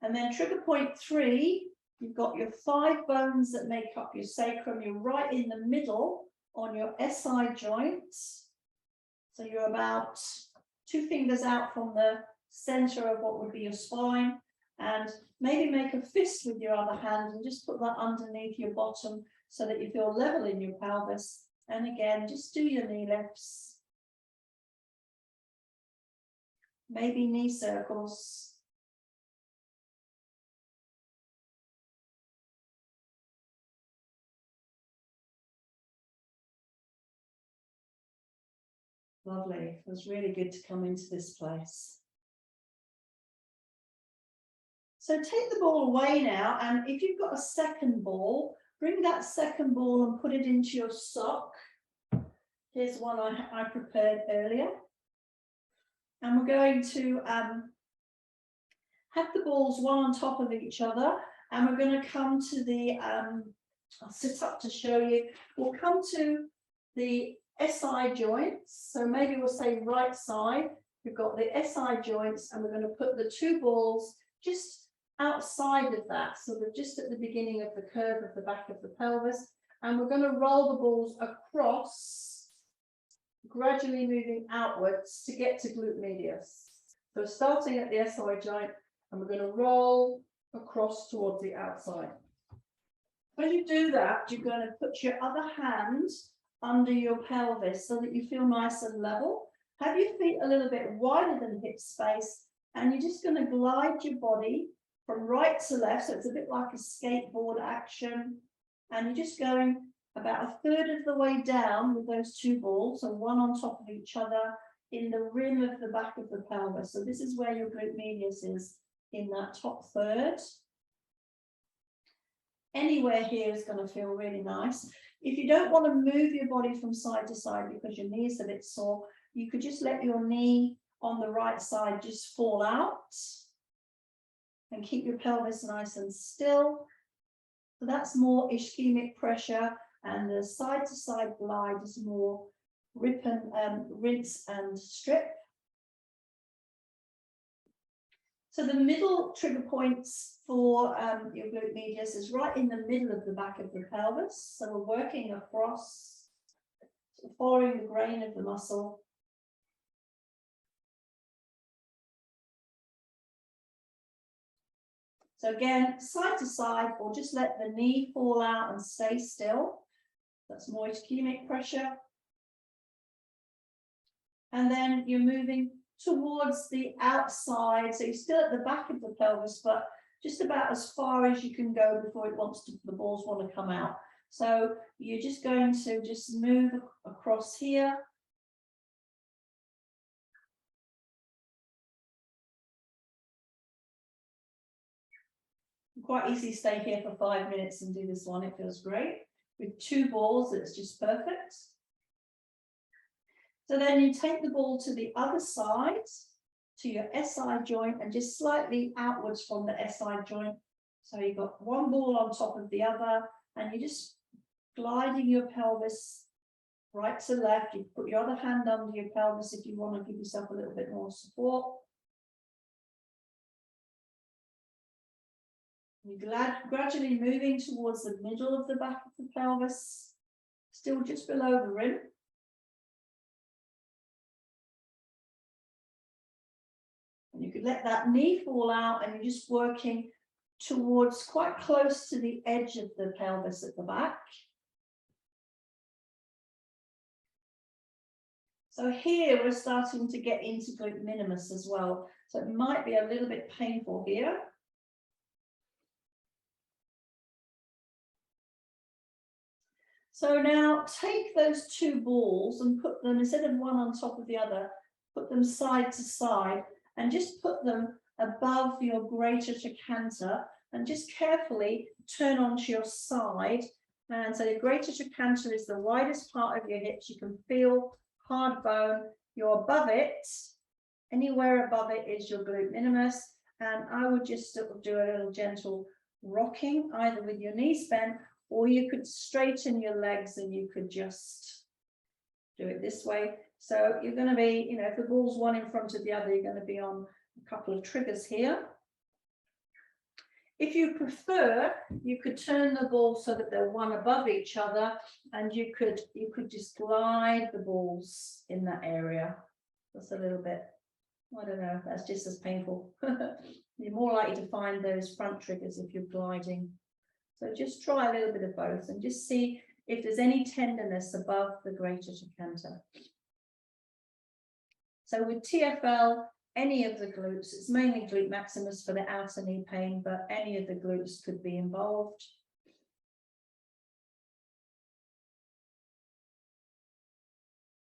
And then trigger point 3, you've got your 5 bones that make up your sacrum. You're right in the middle on your SI joint. So you're about 2 fingers out from the center of what would be your spine. And maybe make a fist with your other hand and just put that underneath your bottom so that you feel level in your pelvis. And again, just do your knee lifts. Maybe knee circles. Lovely. It was really good to come into this place. So take the ball away now, and if you've got a second ball, bring that second ball and put it into your sock. Here's one I prepared earlier. And we're going to have the balls one on top of each other, and we're going to come to the, I'll sit up to show you, we'll come to the SI joints. So maybe we'll say right side, we've got the SI joints, and we're going to put the 2 balls just outside of that, so they're just at the beginning of the curve of the back of the pelvis, and we're going to roll the balls across, gradually moving outwards to get to glute medius. So starting at the SI joint, and we're going to roll across towards the outside. When you do that, you're going to put your other hand under your pelvis so that you feel nice and level. Have your feet a little bit wider than hip space, and you're just going to glide your body from right to left. So it's a bit like a skateboard action. And you're just going about 1/3 of the way down with those 2 balls, and one on top of each other in the rim of the back of the pelvis. So this is where your glute medius is, in that top 1/3. Anywhere here is going to feel really nice. If you don't want to move your body from side to side because your knee is a bit sore, you could just let your knee on the right side just fall out and keep your pelvis nice and still. So that's more ischemic pressure, and the side to side glide is more rinse and strip. So the middle trigger points for your glute medius is right in the middle of the back of the pelvis. So we're working across, following the grain of the muscle. So again, side to side, or just let the knee fall out and stay still. That's more ischemic pressure. And then you're moving towards the outside. So you're still at the back of the pelvis, but just about as far as you can go before the balls want to come out. So you're just going to just move across here. Quite easy, stay here for 5 minutes and do this one. It feels great. With 2 balls, it's just perfect. So then you take the ball to the other side, to your SI joint, and just slightly outwards from the SI joint. So you've got 1 ball on top of the other, and you're just gliding your pelvis right to left. You put your other hand under your pelvis if you want to give yourself a little bit more support. You're gradually moving towards the middle of the back of the pelvis, still just below the rim. And you could let that knee fall out, and you're just working towards quite close to the edge of the pelvis at the back. So here we're starting to get into glute minimus as well. So it might be a little bit painful here. So now take those two balls and put them, instead of one on top of the other, put them side to side and just put them above your greater trochanter and just carefully turn onto your side. And so the greater trochanter is the widest part of your hips. You can feel hard bone. You're above it. Anywhere above it is your glute minimus. And I would just sort of do a little gentle rocking, either with your knees bent, or you could straighten your legs and you could just do it this way. So you're going to be, you know, if the ball's one in front of the other, you're going to be on a couple of triggers here. If you prefer, you could turn the ball so that they're one above each other, and you could just glide the balls in that area. That's a little bit, I don't know, that's just as painful. You're more likely to find those front triggers if you're gliding. So just try a little bit of both and just see if there's any tenderness above the greater trochanter. So with TFL, any of the glutes, it's mainly glute maximus for the outer knee pain, but any of the glutes could be involved.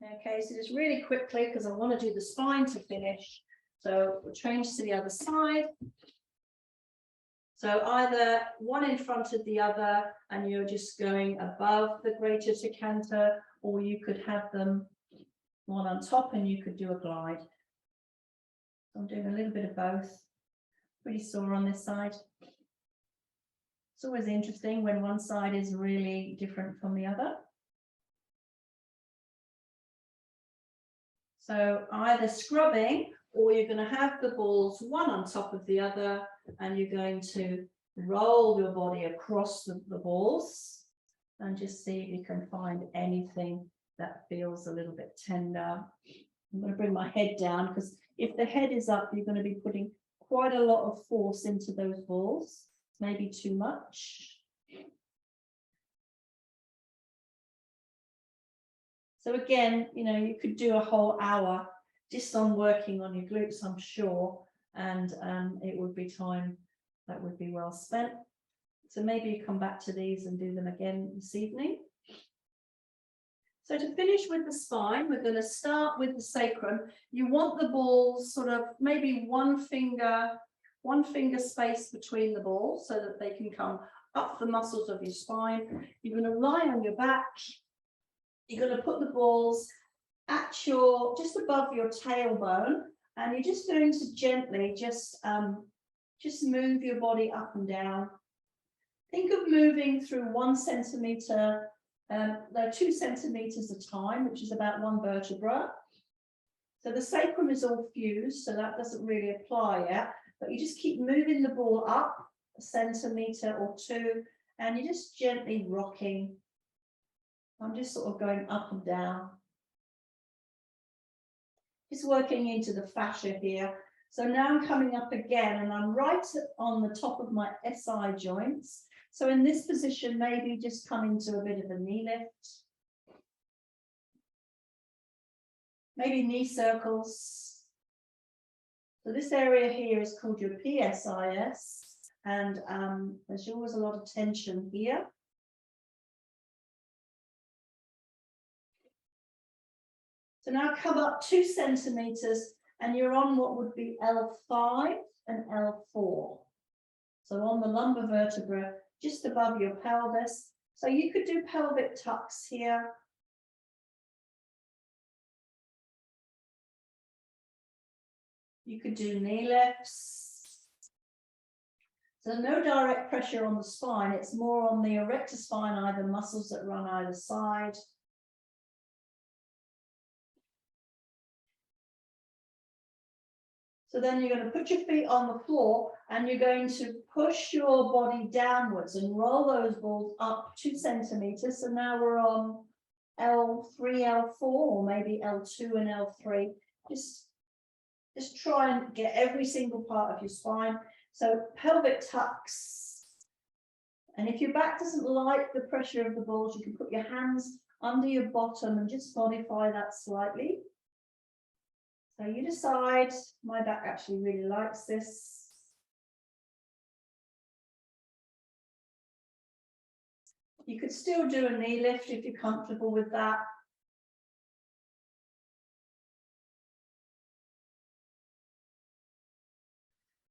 Okay, so just really quickly, because I want to do the spine to finish. So we'll change to the other side. So either one in front of the other, and you're just going above the greater trochanter, or you could have them one on top and you could do a glide. I'm doing a little bit of both. Pretty sore on this side. It's always interesting when one side is really different from the other. So either scrubbing, or you're going to have the balls one on top of the other, and you're going to roll your body across the balls and just see if you can find anything that feels a little bit tender. I'm going to bring my head down, because if the head is up, you're going to be putting quite a lot of force into those balls, maybe too much. So again, you know, you could do a whole hour just on working on your glutes, I'm sure, and it would be time that would be well spent. So maybe you come back to these and do them again this evening. So to finish with the spine, we're going to start with the sacrum. You want the balls sort of maybe one finger space between the balls so that they can come up the muscles of your spine. You're going to lie on your back. You're going to put the balls at just above your tailbone, and you're just going to gently just move your body up and down. Think of moving through 1 centimeter, 2 centimeters a time, which is about 1 vertebra. So the sacrum is all fused, so that doesn't really apply yet, but you just keep moving the ball up 1 centimeter or 2, and you're just gently rocking. I'm just sort of going up and down. Just working into the fascia here. So now I'm coming up again, and I'm right on the top of my SI joints. So in this position, maybe just coming to a bit of a knee lift. Maybe knee circles. So this area here is called your PSIS, and there's always a lot of tension here. So now come up 2 centimeters, and you're on what would be L5 and L4. So on the lumbar vertebra, just above your pelvis. So you could do pelvic tucks here. You could do knee lifts. So no direct pressure on the spine. It's more on the erector spine, either muscles that run either side. So then you're going to put your feet on the floor, and you're going to push your body downwards and roll those balls up 2 centimeters. So now we're on L3, L4, or maybe L2 and L3. Just try and get every single part of your spine. So pelvic tucks. And if your back doesn't like the pressure of the balls, you can put your hands under your bottom and just modify that slightly. So you decide. My back actually really likes this. You could still do a knee lift if you're comfortable with that.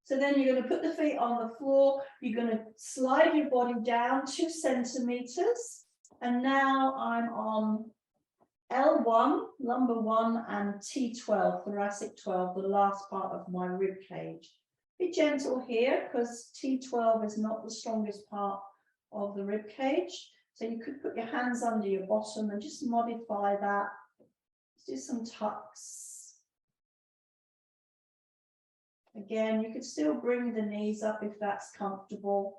So then you're going to put the feet on the floor. You're going to slide your body down 2 centimeters. And now I'm on L1, lumbar 1, and T12, thoracic 12, the last part of my rib cage. Be gentle here because T12 is not the strongest part of the rib cage. So you could put your hands under your bottom and just modify that. Let's do some tucks. Again, you could still bring the knees up if that's comfortable.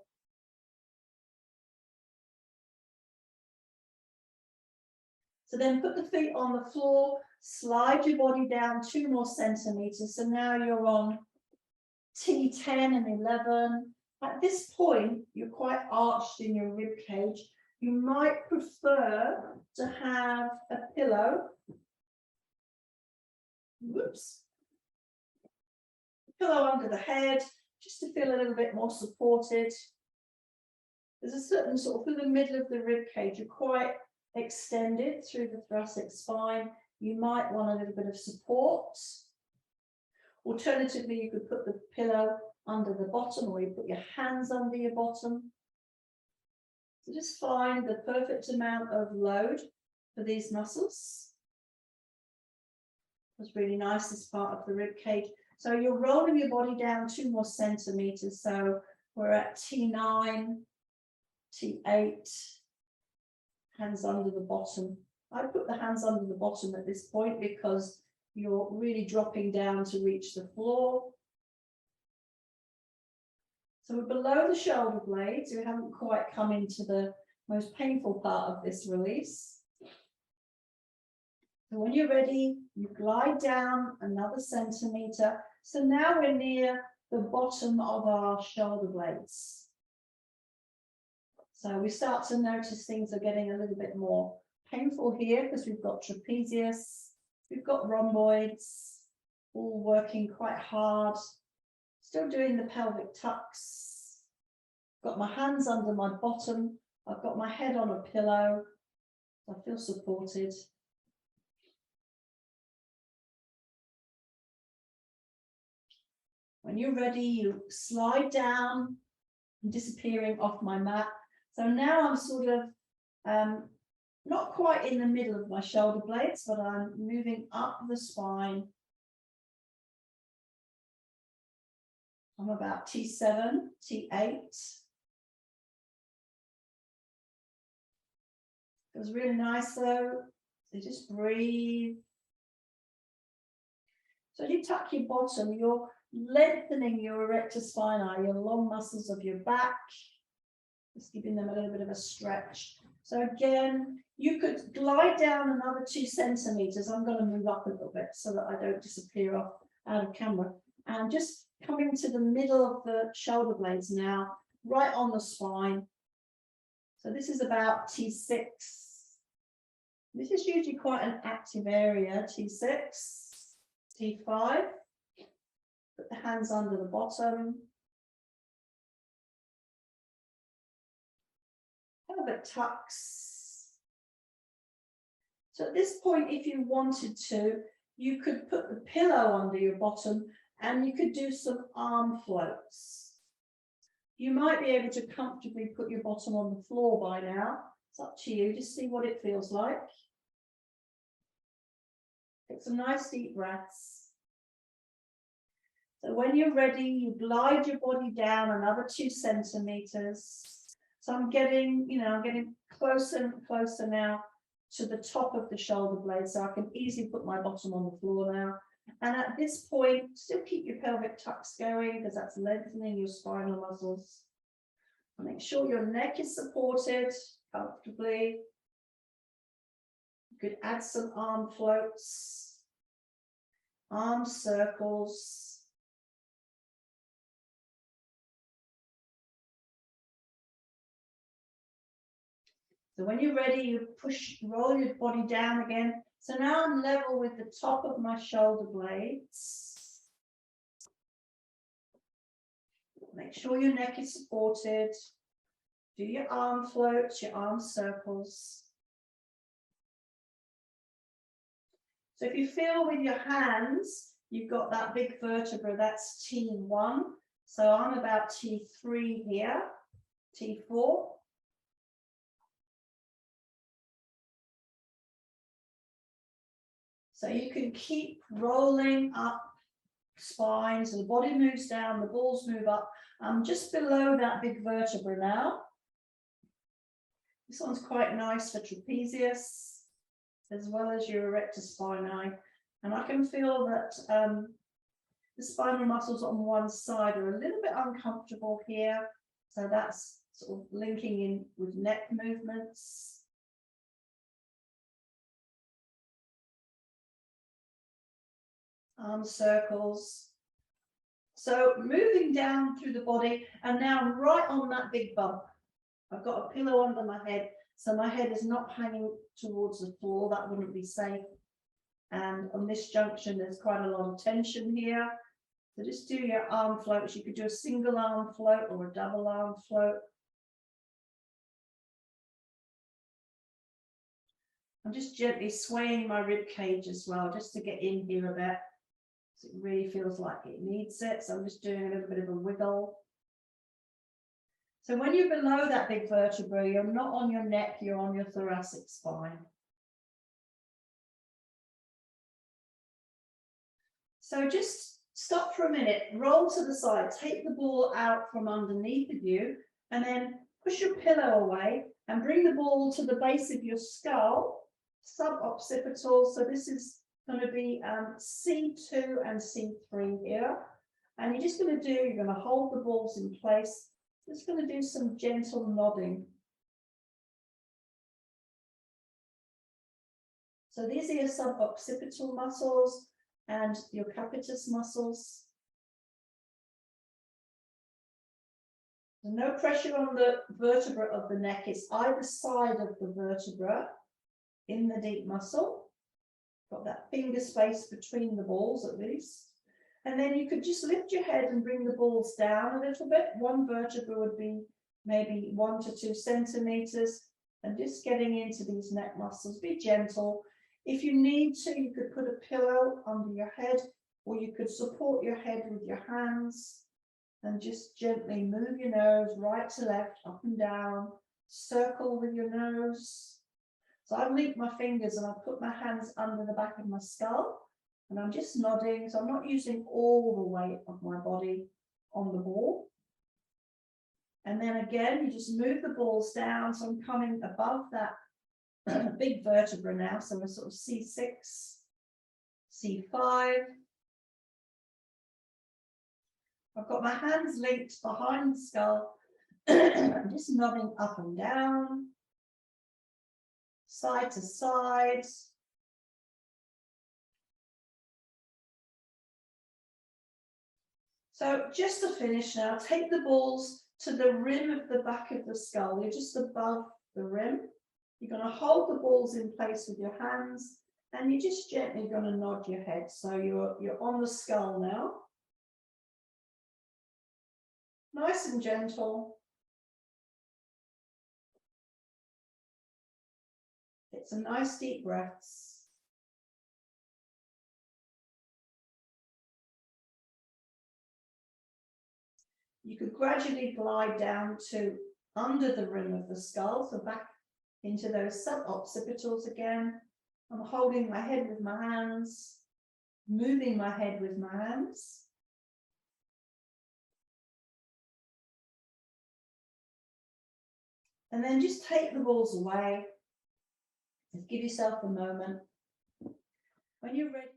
So then put the feet on the floor, slide your body down 2 more centimeters. So now you're on T10 and 11. At this point, you're quite arched in your rib cage. You might prefer to have a pillow. Whoops. Pillow under the head, just to feel a little bit more supported. There's a certain sort of, through the middle of the rib cage, you're quite extended through the thoracic spine. You might want a little bit of support. Alternatively, you could put the pillow under the bottom, or you put your hands under your bottom. So just find the perfect amount of load for these muscles. That's really nice, this part of the rib cage. So you're rolling your body down 2 more centimeters. So we're at T9, T8, hands under the bottom. I put the hands under the bottom at this point because you're really dropping down to reach the floor. So we're below the shoulder blades. We haven't quite come into the most painful part of this release. So when you're ready, you glide down another centimeter. So now we're near the bottom of our shoulder blades. So we start to notice things are getting a little bit more painful here because we've got trapezius, we've got rhomboids, all working quite hard. Still doing the pelvic tucks. Got my hands under my bottom. I've got my head on a pillow. I feel supported. When you're ready, you slide down, disappearing off my mat. So now I'm sort of not quite in the middle of my shoulder blades, but I'm moving up the spine. I'm about T7, T8. Feels really nice though. So just breathe. So as you tuck your bottom, you're lengthening your erector spinae, your long muscles of your back, just giving them a little bit of a stretch. So again, you could glide down another 2 centimeters. I'm going to move up a little bit so that I don't disappear off out of camera. And just coming to the middle of the shoulder blades now, right on the spine. So this is about T6. This is usually quite an active area, T6, T5. Put the hands under the bottom. Pelvic tucks. So at this point, if you wanted to, you could put the pillow under your bottom and you could do some arm floats. You might be able to comfortably put your bottom on the floor by now. It's up to you, just see what it feels like. Take some nice deep breaths. So when you're ready, you glide your body down another 2 centimeters. So I'm getting, I'm getting closer and closer now to the top of the shoulder blade, so I can easily put my bottom on the floor now. And at this point, still keep your pelvic tucks going because that's lengthening your spinal muscles. Make sure your neck is supported comfortably. You could add some arm floats, arm circles. So when you're ready, you roll your body down again. So now I'm level with the top of my shoulder blades. Make sure your neck is supported. Do your arm floats, your arm circles. So if you feel with your hands, you've got that big vertebra, that's T1. So I'm about T3 here, T4. So you can keep rolling up spine, so the body moves down, the balls move up. I'm just below that big vertebra now. This one's quite nice for trapezius, as well as your erector spinae. And I can feel that the spinal muscles on one side are a little bit uncomfortable here. So that's sort of linking in with neck movements. Arm circles. So moving down through the body, and now I'm right on that big bump. I've got a pillow under my head, so my head is not hanging towards the floor. That wouldn't be safe. And on this junction, there's quite a lot of tension here. So just do your arm floats. You could do a single arm float or a double arm float. I'm just gently swaying my rib cage as well, just to get in here a bit. So it really feels like it needs it. So I'm just doing a little bit of a wiggle. So when you're below that big vertebra, you're not on your neck, you're on your thoracic spine. So just stop for a minute, roll to the side, take the ball out from underneath of you, and then push your pillow away and bring the ball to the base of your skull, suboccipital. So this is going to be C2 and C3 here. And you're just going to you're going to hold the balls in place. Just going to do some gentle nodding. So these are your suboccipital muscles and your capitis muscles. So no pressure on the vertebra of the neck. It's either side of the vertebra in the deep muscle. Got that finger space between the balls at least. And then you could just lift your head and bring the balls down a little bit. One vertebra would be maybe 1 to 2 centimeters. And just getting into these neck muscles. Be gentle. If you need to, you could put a pillow under your head, or you could support your head with your hands and just gently move your nose right to left, up and down. Circle with your nose. So I've linked my fingers and I've put my hands under the back of my skull. And I'm just nodding, so I'm not using all the weight of my body on the ball. And then again, you just move the balls down. So I'm coming above that big vertebra now. So we're sort of C6, C5. I've got my hands linked behind the skull. I'm just nodding up and down, side to side. So just to finish now, take the balls to the rim of the back of the skull. You're just above the rim. You're going to hold the balls in place with your hands, and you're just gently going to nod your head. So you're on the skull now. Nice and gentle. Get some nice deep breaths. You could gradually glide down to under the rim of the skull, so back into those suboccipitals again. I'm holding my head with my hands, moving my head with my hands. And then just take the balls away. Just give yourself a moment. When you're ready.